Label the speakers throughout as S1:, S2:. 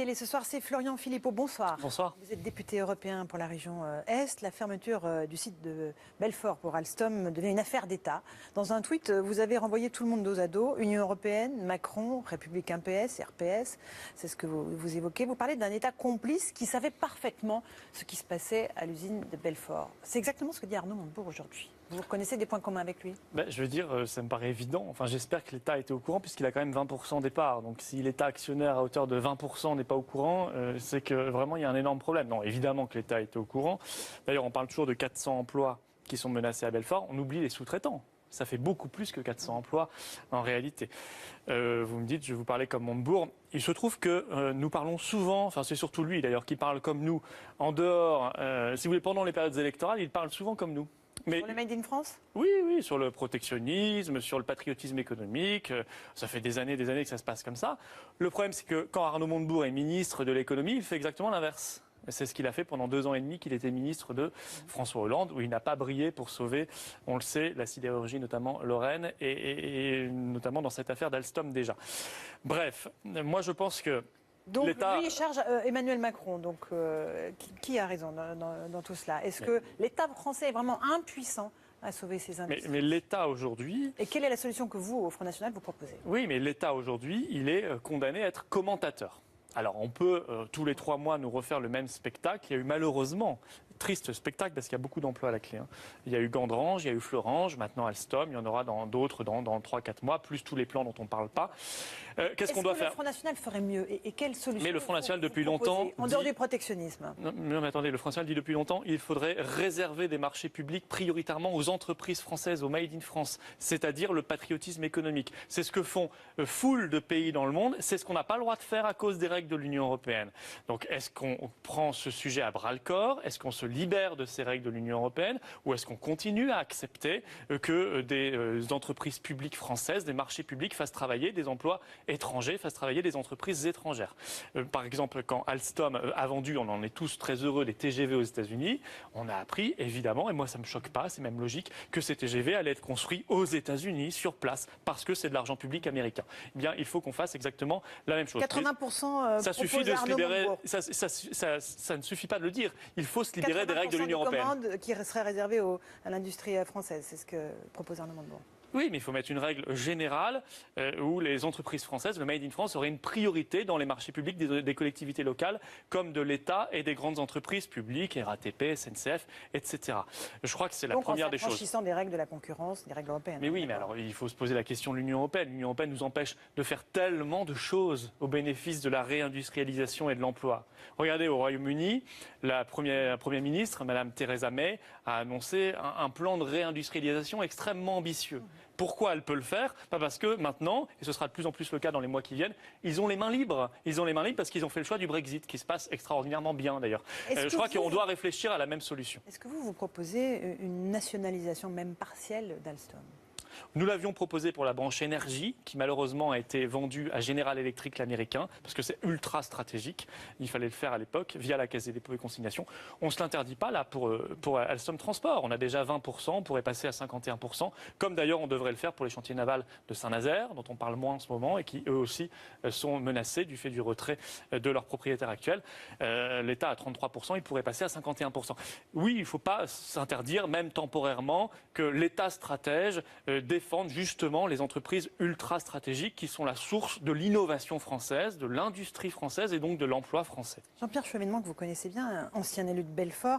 S1: télé ce soir, c'est Florian Philippot. Bonsoir.
S2: Bonsoir.
S1: Vous êtes député européen pour la région Est. La fermeture du site de Belfort pour Alstom devient une affaire d'État. Dans un tweet, vous avez renvoyé tout le monde dos à dos. Union européenne, Macron, Républicain PS, RPS. C'est ce que vous évoquez. Vous parlez d'un État complice qui savait parfaitement ce qui se passait à l'usine de Belfort. C'est exactement ce que dit Arnaud Montebourg aujourd'hui. Vous reconnaissez des points communs avec lui?
S2: Je veux dire, ça me paraît évident. Enfin, j'espère que l'État était au courant puisqu'il a quand même 20% des parts. Donc si l'État actionnaire à hauteur de 20% n'est pas au courant, c'est que vraiment il y a un énorme problème. Non, évidemment que l'État était au courant. D'ailleurs, on parle toujours de 400 emplois qui sont menacés à Belfort. On oublie les sous-traitants. Ça fait beaucoup plus que 400 emplois en réalité. Vous me dites, je vais vous parler comme Montebourg. Il se trouve que nous parlons souvent, enfin c'est surtout lui d'ailleurs qui parle comme nous, en dehors, si vous voulez, pendant les périodes électorales, il parle souvent comme nous.
S1: Mais sur le Made in France ?
S2: Oui, sur le protectionnisme, sur le patriotisme économique. Ça fait des années que ça se passe comme ça. Le problème, c'est que quand Arnaud Montebourg est ministre de l'économie, il fait exactement l'inverse. C'est ce qu'il a fait pendant 2 ans et demi qu'il était ministre de François Hollande, où il n'a pas brillé pour sauver, on le sait, la sidérurgie, notamment Lorraine, et notamment dans cette affaire d'Alstom déjà. Bref, moi je pense que
S1: donc lui, il charge Emmanuel Macron. Donc qui a raison dans tout cela? Est-ce que l'État français est vraiment impuissant à sauver ces industries?
S2: Mais l'État aujourd'hui...
S1: Et quelle est la solution que vous, au Front National, vous proposez?
S2: Oui, mais l'État aujourd'hui, il est condamné à être commentateur. Alors on peut tous les 3 mois nous refaire le même spectacle. Il y a eu malheureusement, triste spectacle parce qu'il y a beaucoup d'emplois à la clé. Il y a eu Gandrange, il y a eu Florange, maintenant Alstom, il y en aura d'autres dans 3-4 mois, plus tous les plans dont on ne parle pas. Qu'est-ce qu'on doit faire?
S1: Le Front National ferait mieux et quelle solution?
S2: Mais le Front National depuis longtemps...
S1: En dehors du protectionnisme.
S2: Non mais attendez, le Front National dit depuis longtemps il faudrait réserver des marchés publics prioritairement aux entreprises françaises, au Made in France, c'est-à-dire le patriotisme économique. C'est ce que font foule de pays dans le monde, c'est ce qu'on n'a pas le droit de faire à cause des règles de l'Union européenne. Donc est-ce qu'on prend ce sujet à bras-le-corps? Est-ce qu'on se libère de ces règles de l'Union européenne? Ou est-ce qu'on continue à accepter que des entreprises publiques françaises, des marchés publics fassent travailler des emplois étrangers, fassent travailler des entreprises étrangères? Par exemple, quand Alstom a vendu, on en est tous très heureux, des TGV aux États-Unis, on a appris, évidemment, et moi ça ne me choque pas, c'est même logique, que ces TGV allaient être construits aux États-Unis, sur place, parce que c'est de l'argent public américain. Eh bien, il faut qu'on fasse exactement la même chose.
S1: 80%
S2: ça suffit de se libérer. Ça ne suffit pas de le dire. Il faut se libérer des règles de l'Union européenne.
S1: 80% de commandes qui seraient réservées à l'industrie française, c'est ce que propose Arnaud Montebourg.
S2: Oui, mais il faut mettre une règle générale où les entreprises françaises, le Made in France, auraient une priorité dans les marchés publics des collectivités locales, comme de l'État et des grandes entreprises publiques, RATP, SNCF, etc. Je crois que c'est la première des choses.
S1: En franchissant des règles de la concurrence, des règles européennes.
S2: Mais oui, mais alors il faut se poser la question de l'Union européenne. L'Union européenne nous empêche de faire tellement de choses au bénéfice de la réindustrialisation et de l'emploi. Regardez, au Royaume-Uni, la première ministre, Madame Theresa May, a annoncé un plan de réindustrialisation extrêmement ambitieux. Pourquoi elle peut le faire? Pas parce que maintenant, et ce sera de plus en plus le cas dans les mois qui viennent, ils ont les mains libres. Ils ont les mains libres parce qu'ils ont fait le choix du Brexit, qui se passe extraordinairement bien d'ailleurs. Je crois qu'on doit réfléchir à la même solution.
S1: Est-ce que vous proposez une nationalisation même partielle d'Alstom?
S2: Nous l'avions proposé pour la branche énergie, qui malheureusement a été vendue à General Electric, l'américain, parce que c'est ultra stratégique. Il fallait le faire à l'époque, via la Caisse des dépôts et consignations. On ne se l'interdit pas là pour Alstom Transport. On a déjà 20%, on pourrait passer à 51%, comme d'ailleurs on devrait le faire pour les chantiers navals de Saint-Nazaire, dont on parle moins en ce moment, et qui eux aussi sont menacés du fait du retrait de leurs propriétaires actuels. L'État à 33%, il pourrait passer à 51%. Oui, il ne faut pas s'interdire, même temporairement, que l'État stratège défendre justement les entreprises ultra stratégiques qui sont la source de l'innovation française, de l'industrie française et donc de l'emploi français.
S1: Jean-Pierre Chevènement, que vous connaissez bien, ancien élu de Belfort,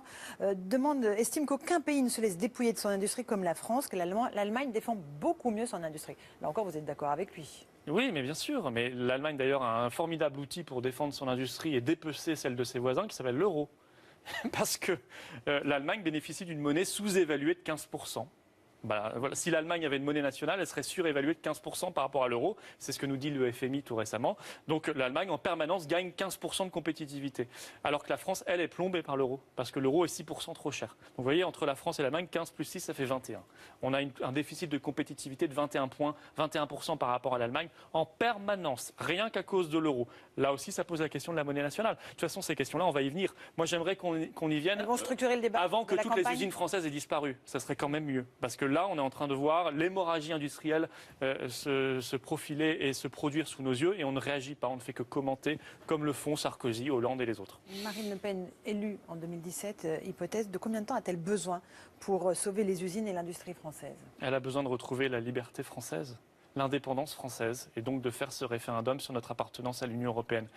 S1: estime qu'aucun pays ne se laisse dépouiller de son industrie comme la France, que l'Allemagne défend beaucoup mieux son industrie. Là encore, vous êtes d'accord avec lui?
S2: Oui, mais bien sûr. Mais l'Allemagne d'ailleurs a un formidable outil pour défendre son industrie et dépecer celle de ses voisins qui s'appelle l'euro. Parce que l'Allemagne bénéficie d'une monnaie sous-évaluée de 15%. Voilà. Si l'Allemagne avait une monnaie nationale, elle serait surévaluée de 15% par rapport à l'euro. C'est ce que nous dit le FMI tout récemment. Donc l'Allemagne, en permanence, gagne 15% de compétitivité. Alors que la France, elle, est plombée par l'euro. Parce que l'euro est 6% trop cher. Donc vous voyez, entre la France et l'Allemagne, 15 plus 6, ça fait 21. On a un déficit de compétitivité de 21 points, 21% par rapport à l'Allemagne, en permanence. Rien qu'à cause de l'euro. Là aussi, ça pose la question de la monnaie nationale. De toute façon, ces questions-là, on va y venir. Moi, j'aimerais qu'on y vienne
S1: structurer le débat
S2: avant que toutes les usines françaises aient disparu. Ça serait quand même mieux. Parce que là, on est en train de voir l'hémorragie industrielle se profiler et se produire sous nos yeux, et on ne réagit pas, on ne fait que commenter, comme le font Sarkozy, Hollande et les autres.
S1: Marine Le Pen, élue en 2017, hypothèse, de combien de temps a-t-elle besoin pour sauver les usines et l'industrie française?
S2: Elle a besoin de retrouver la liberté française, l'indépendance française, et donc de faire ce référendum sur notre appartenance à l'Union européenne.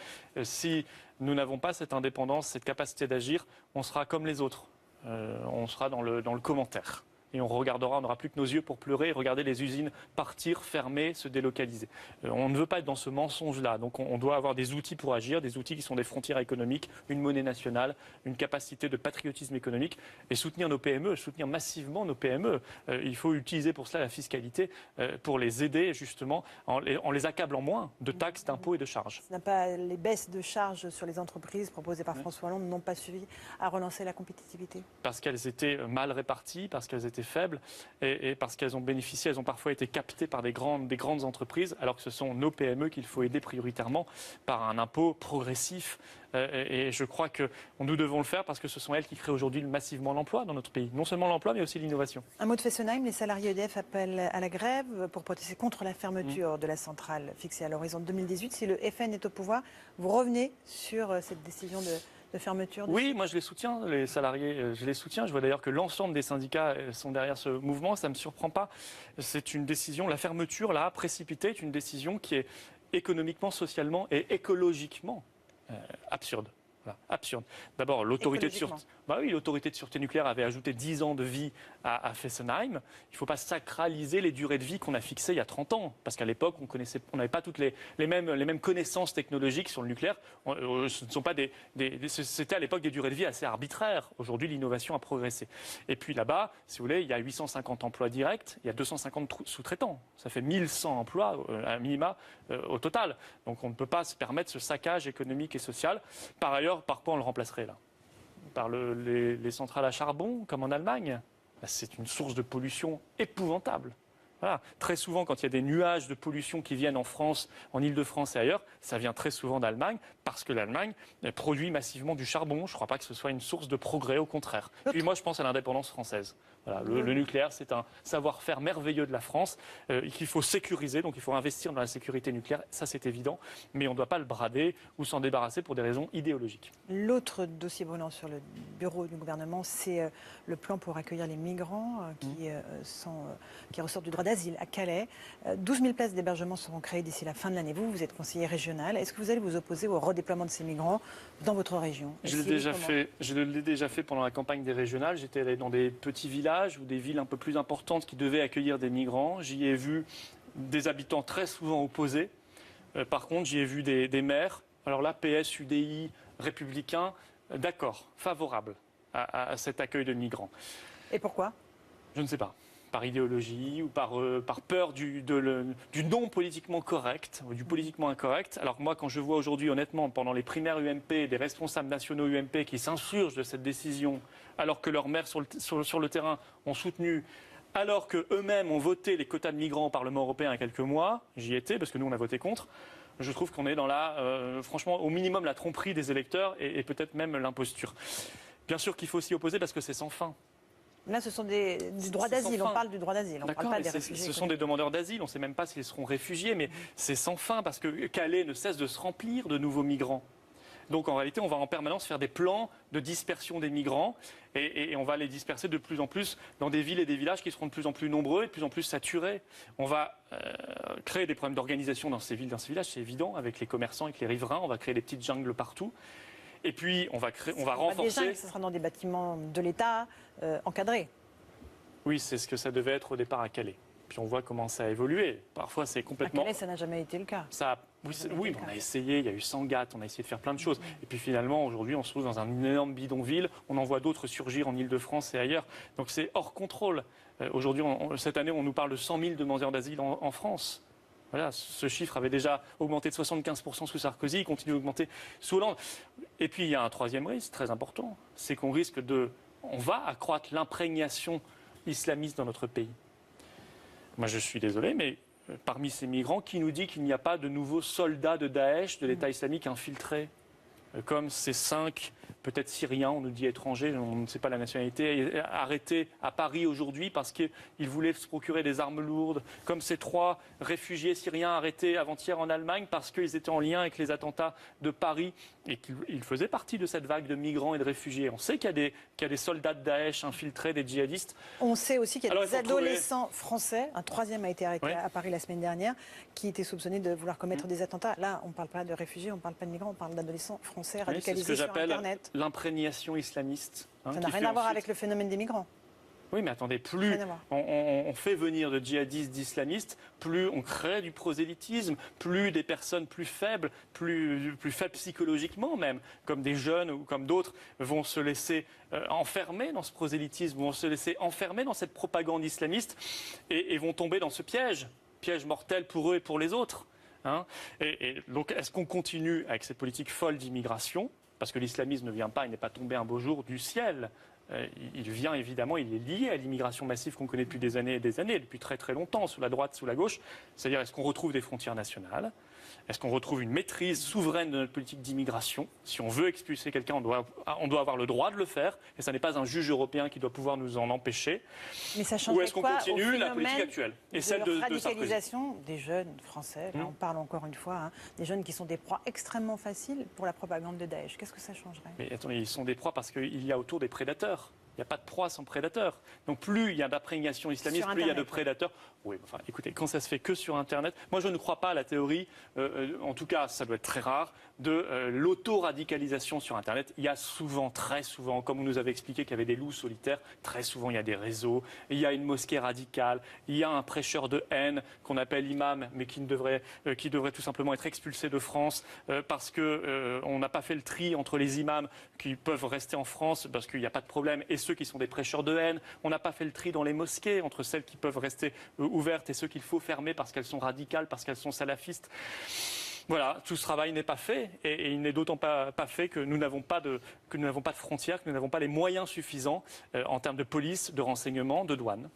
S2: Si nous n'avons pas cette indépendance, cette capacité d'agir, on sera comme les autres. On sera dans le commentaire. Et on regardera, on n'aura plus que nos yeux pour pleurer et regarder les usines partir, fermer, se délocaliser. On ne veut pas être dans ce mensonge-là. Donc on doit avoir des outils pour agir, des outils qui sont des frontières économiques, une monnaie nationale, une capacité de patriotisme économique et soutenir nos PME, soutenir massivement nos PME. Il faut utiliser pour cela la fiscalité pour les aider justement en les accablant moins de taxes, d'impôts et de charges.
S1: Les baisses de charges sur les entreprises proposées par François Hollande n'ont pas suffi à relancer la compétitivité?
S2: Parce qu'elles étaient mal réparties, parce qu'elles étaient faibles et parce qu'elles ont bénéficié, elles ont parfois été captées par des grandes entreprises, alors que ce sont nos PME qu'il faut aider prioritairement par un impôt progressif. Et je crois que nous devons le faire parce que ce sont elles qui créent aujourd'hui massivement l'emploi dans notre pays. Non seulement l'emploi, mais aussi l'innovation.
S1: Un mot de Fessenheim, les salariés EDF appellent à la grève pour protester contre la fermeture de la centrale fixée à l'horizon 2018. Si le FN est au pouvoir, vous revenez sur cette décision de fermeture?
S2: Oui, moi je les soutiens, les salariés, je les soutiens. Je vois d'ailleurs que l'ensemble des syndicats sont derrière ce mouvement, ça ne me surprend pas. C'est une décision, la fermeture là, précipitée, est une décision qui est économiquement, socialement et écologiquement absurde. Voilà, absurde. D'abord, l'autorité de sûreté nucléaire avait ajouté 10 ans de vie à Fessenheim. Il ne faut pas sacraliser les durées de vie qu'on a fixées il y a 30 ans. Parce qu'à l'époque, on n'avait pas toutes les mêmes connaissances technologiques sur le nucléaire. C'était à l'époque des durées de vie assez arbitraires. Aujourd'hui, l'innovation a progressé. Et puis là-bas, si vous voulez, il y a 850 emplois directs, il y a 250 sous-traitants. Ça fait 1100 emplois à minima au total. Donc on ne peut pas se permettre ce saccage économique et social. Par ailleurs, par quoi on le remplacerait là? Par les centrales à charbon, comme en Allemagne? C'est une source de pollution épouvantable. Voilà. Très souvent, quand il y a des nuages de pollution qui viennent en France, en Île-de-France et ailleurs, ça vient très souvent d'Allemagne, parce que l'Allemagne produit massivement du charbon. Je ne crois pas que ce soit une source de progrès, au contraire. Puis moi, je pense à l'indépendance française. Voilà, le nucléaire, c'est un savoir-faire merveilleux de la France qu'il faut sécuriser, donc il faut investir dans la sécurité nucléaire, ça c'est évident, mais on ne doit pas le brader ou s'en débarrasser pour des raisons idéologiques.
S1: L'autre dossier brûlant sur le bureau du gouvernement, c'est le plan pour accueillir les migrants qui ressortent du droit d'asile à Calais. 12 000 places d'hébergement seront créées d'ici la fin de l'année. Vous êtes conseiller régional. Est-ce que vous allez vous opposer au redéploiement de ces migrants dans votre région?
S2: Je l'ai déjà fait pendant la campagne des régionales. J'étais allé dans des petits villages ou des villes un peu plus importantes qui devaient accueillir des migrants. J'y ai vu des habitants très souvent opposés. Par contre, j'y ai vu des maires. Alors là, PS, UDI, Républicains, d'accord, favorables à cet accueil de migrants.
S1: Et pourquoi?
S2: Je ne sais pas. Par idéologie ou par peur du non politiquement correct ou du politiquement incorrect. Alors que moi, quand je vois aujourd'hui, honnêtement, pendant les primaires UMP, des responsables nationaux UMP qui s'insurgent de cette décision, alors que leurs maires sur le terrain ont soutenu, alors qu'eux-mêmes ont voté les quotas de migrants au Parlement européen il y a quelques mois, j'y étais parce que nous on a voté contre, je trouve qu'on est dans franchement, au minimum la tromperie des électeurs et peut-être même l'imposture. Bien sûr qu'il faut s'y opposer parce que c'est sans fin.
S1: Là, ce sont du droit d'asile. On parle du droit d'asile. On ne parle pas des réfugiés.
S2: Ce sont des demandeurs d'asile. On ne sait même pas s'ils seront réfugiés, mais c'est sans fin parce que Calais ne cesse de se remplir de nouveaux migrants. Donc en réalité, on va en permanence faire des plans de dispersion des migrants et on va les disperser de plus en plus dans des villes et des villages qui seront de plus en plus nombreux et de plus en plus saturés. On va créer des problèmes d'organisation dans ces villes, dans ces villages, c'est évident, avec les commerçants, avec les riverains. On va créer des petites jungles partout. Et puis, on va renforcer...
S1: Ce sera dans des bâtiments de l'État encadrés.
S2: Oui, c'est ce que ça devait être au départ à Calais. Puis on voit comment ça a évolué. Parfois, c'est complètement...
S1: À Calais, ça n'a jamais été le cas.
S2: Oui, on a essayé, il y a eu Sangatte, on a essayé de faire plein de choses. Et puis finalement, aujourd'hui, on se trouve dans un énorme bidonville. On en voit d'autres surgir en Île-de-France et ailleurs. Donc c'est hors contrôle. Aujourd'hui, cette année, on nous parle de 100 000 demandeurs d'asile en France. Voilà, ce chiffre avait déjà augmenté de 75% sous Sarkozy, il continue d'augmenter sous Hollande. Et puis il y a un troisième risque très important, c'est qu'on on va accroître l'imprégnation islamiste dans notre pays. Moi je suis désolé, mais parmi ces migrants, qui nous dit qu'il n'y a pas de nouveaux soldats de Daesh, de l'État islamique infiltrés, comme ces 5 peut-être syrien, on nous dit étranger, on ne sait pas la nationalité, arrêté à Paris aujourd'hui parce qu'il voulait se procurer des armes lourdes, comme ces 3 réfugiés syriens arrêtés avant-hier en Allemagne parce qu'ils étaient en lien avec les attentats de Paris et qu'ils faisaient partie de cette vague de migrants et de réfugiés. On sait qu'il y a des soldats de Daesh infiltrés, des djihadistes.
S1: On sait aussi qu'il y a des adolescents français, un 3e a été arrêté à Paris la semaine dernière, qui était soupçonné de vouloir commettre des attentats. Là, on ne parle pas de réfugiés, on ne parle pas de migrants, on parle d'adolescents français radicalisés sur Internet.
S2: C'est ce que j'appelle l'imprégnation islamiste.
S1: Ça n'a rien à voir avec le phénomène des migrants.
S2: Oui, mais attendez, plus on fait venir de djihadistes, d'islamistes, plus on crée du prosélytisme, plus des personnes plus faibles psychologiquement même, comme des jeunes ou comme d'autres, vont se laisser enfermer dans ce prosélytisme, vont se laisser enfermer dans cette propagande islamiste et vont tomber dans ce piège mortel pour eux et pour les autres. Et donc, est-ce qu'on continue avec cette politique folle d'immigration ? Parce que l'islamisme ne vient pas, il n'est pas tombé un beau jour du ciel. Il vient évidemment, il est lié à l'immigration massive qu'on connaît depuis des années, depuis très très longtemps, sous la droite, sous la gauche. C'est-à-dire, est-ce qu'on retrouve des frontières nationales ? Est-ce qu'on retrouve une maîtrise souveraine de notre politique d'immigration ? Si on veut expulser quelqu'un, on doit avoir le droit de le faire, et ce n'est pas un juge européen qui doit pouvoir nous en empêcher.
S1: Mais ça
S2: Ou est-ce qu'on continue la politique actuelle et celle de
S1: radicalisation des jeunes français, là on parle encore une fois, des jeunes qui sont des proies extrêmement faciles pour la propagande de Daesh. Qu'est-ce que ça changerait ?
S2: Mais attendez, ils sont des proies parce qu'il y a autour des prédateurs. Il n'y a pas de proie sans prédateur. Donc plus il y a d'imprégnation islamiste, plus il y a de prédateurs. Oui, enfin, écoutez, quand ça se fait que sur Internet, moi je ne crois pas à la théorie, en tout cas ça doit être très rare, de l'auto-radicalisation sur Internet. Il y a souvent, très souvent, comme on nous avait expliqué qu'il y avait des loups solitaires, très souvent il y a des réseaux, il y a une mosquée radicale, il y a un prêcheur de haine qu'on appelle imam, mais qui devrait tout simplement être expulsé de France parce qu'on n'a pas fait le tri entre les imams qui peuvent rester en France parce qu'il n'y a pas de problème et ceux qui sont des prêcheurs de haine. On n'a pas fait le tri dans les mosquées entre celles qui peuvent rester ouvertes et ceux qu'il faut fermer parce qu'elles sont radicales, parce qu'elles sont salafistes. Voilà, tout ce travail n'est pas fait et il n'est d'autant pas fait que nous n'avons pas de frontières, que nous n'avons pas les moyens suffisants en termes de police, de renseignement, de douane.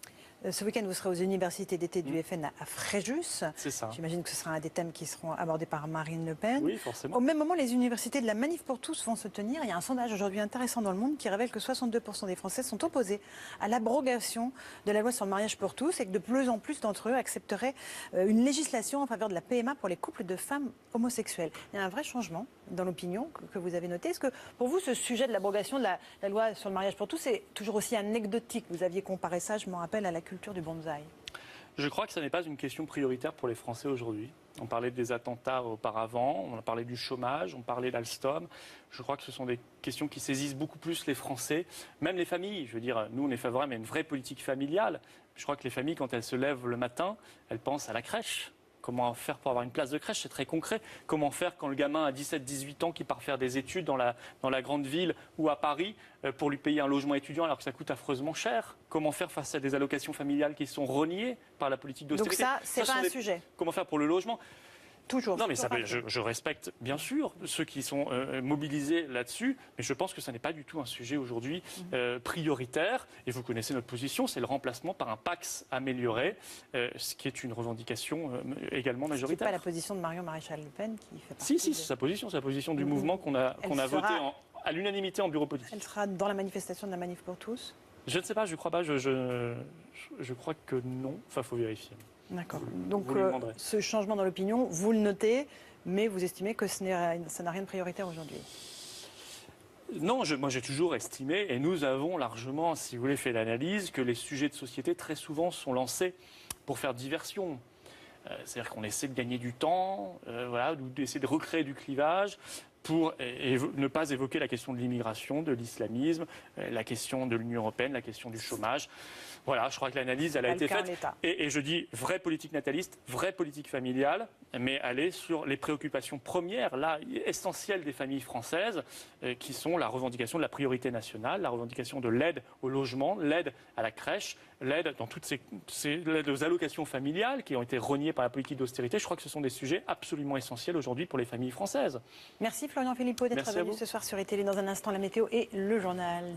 S1: Ce week-end, vous serez aux universités d'été du FN à Fréjus.
S2: C'est ça.
S1: J'imagine que ce sera un des thèmes qui seront abordés par Marine Le Pen.
S2: Oui, forcément.
S1: Au même moment, les universités de la Manif pour tous vont se tenir. Il y a un sondage aujourd'hui intéressant dans Le Monde qui révèle que 62% des Français sont opposés à l'abrogation de la loi sur le mariage pour tous et que de plus en plus d'entre eux accepteraient une législation en faveur de la PMA pour les couples de femmes homosexuelles. Il y a un vrai changement dans l'opinion que vous avez noté. Est-ce que pour vous, ce sujet de l'abrogation de la loi sur le mariage pour tous est toujours aussi anecdotique ? Vous aviez comparé ça, je me rappelle, à la culture du bonsaï.
S2: Je crois que ce n'est pas une question prioritaire pour les Français aujourd'hui. On parlait des attentats auparavant, on a parlé du chômage, on parlait d'Alstom. Je crois que ce sont des questions qui saisissent beaucoup plus les Français, même les familles. Je veux dire, nous, on est favorables à une vraie politique familiale. Je crois que les familles, quand elles se lèvent le matin, elles pensent à la crèche. Comment faire pour avoir une place de crèche, c'est très concret. Comment faire quand le gamin a 17-18 ans qui part faire des études dans la grande ville ou à Paris pour lui payer un logement étudiant alors que ça coûte affreusement cher? Comment faire face à des allocations familiales qui sont reniées par la politique d'austérité?
S1: Donc ça, c'est pas un sujet.
S2: Comment faire pour le logement?
S1: Toujours.
S2: Non, mais je respecte bien sûr ceux qui sont mobilisés là-dessus, mais je pense que ce n'est pas du tout un sujet aujourd'hui prioritaire. Et vous connaissez notre position, c'est le remplacement par un PACS amélioré, ce qui est une revendication également majoritaire.
S1: Ce n'est pas la position de Marion Maréchal Le Pen qui fait partie.
S2: Si, c'est sa position, c'est la position du mouvement qu'on a voté à l'unanimité en bureau politique.
S1: Elle sera dans la manifestation de la Manif pour tous?
S2: Je ne sais pas, je ne crois pas, je crois que non. Enfin, il faut vérifier.
S1: D'accord. Donc ce changement dans l'opinion, vous le notez, mais vous estimez que ça n'a rien de prioritaire aujourd'hui?
S2: Non, moi j'ai toujours estimé, et nous avons largement, si vous voulez, fait l'analyse, que les sujets de société très souvent sont lancés pour faire diversion. C'est-à-dire qu'on essaie de gagner du temps, d'essayer de recréer du clivage, pour ne pas évoquer la question de l'immigration, de l'islamisme, la question de l'Union européenne, la question du chômage. Voilà, je crois que l'analyse, elle a été faite. Et je dis vraie politique nataliste, vraie politique familiale, mais aller sur les préoccupations premières, là, essentielles des familles françaises, qui sont la revendication de la priorité nationale, la revendication de l'aide au logement, l'aide à la crèche, l'aide dans toutes l'aide aux allocations familiales qui ont été reniées par la politique d'austérité. Je crois que ce sont des sujets absolument essentiels aujourd'hui pour les familles françaises.
S1: Merci Florian Philippot d'être venu ce soir sur ETV. Dans un instant, la météo et le journal.